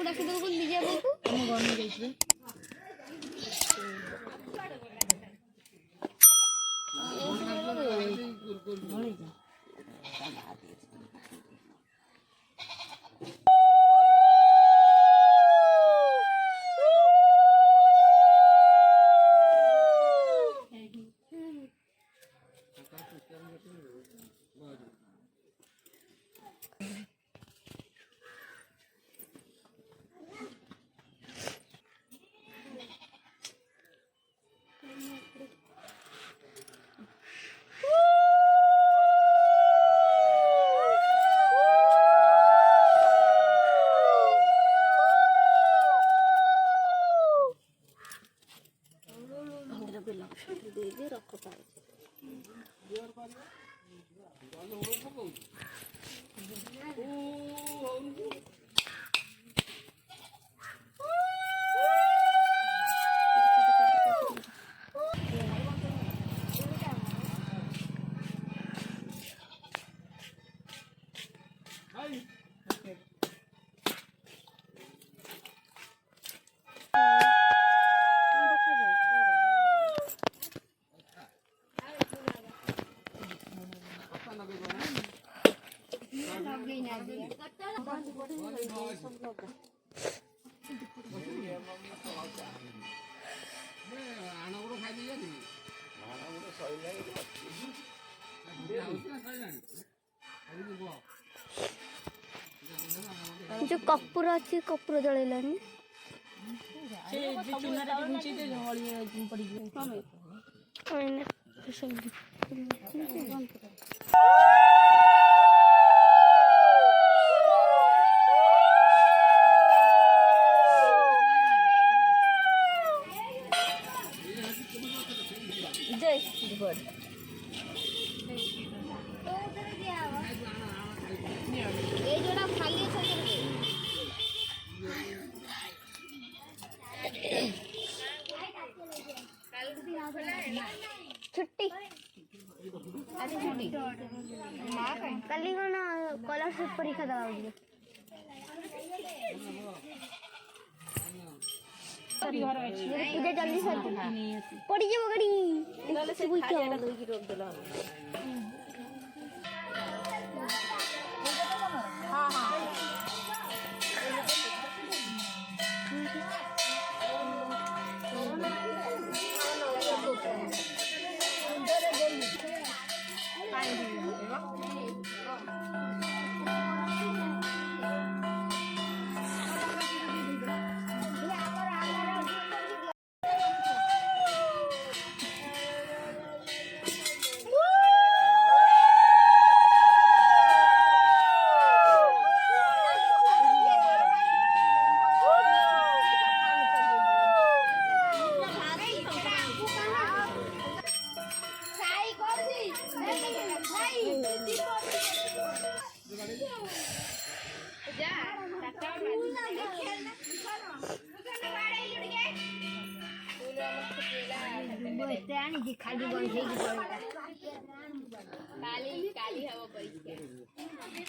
को डाकी दो लीजिए बाबू हम घर में जाइए जो कपूर अच्छी कपूर जलेलानी से जो चुना रे घुंची दे हळी पड़ी गई ये जोड़ा खाली छुट्टी आज छुट्टी कल कौन स्कॉलरशिप परीक्षा दवा पूजा जल्दी पड़ी जाओ गड़ी हाँ हाँ खाली बंद काली काली हवा परीक्षा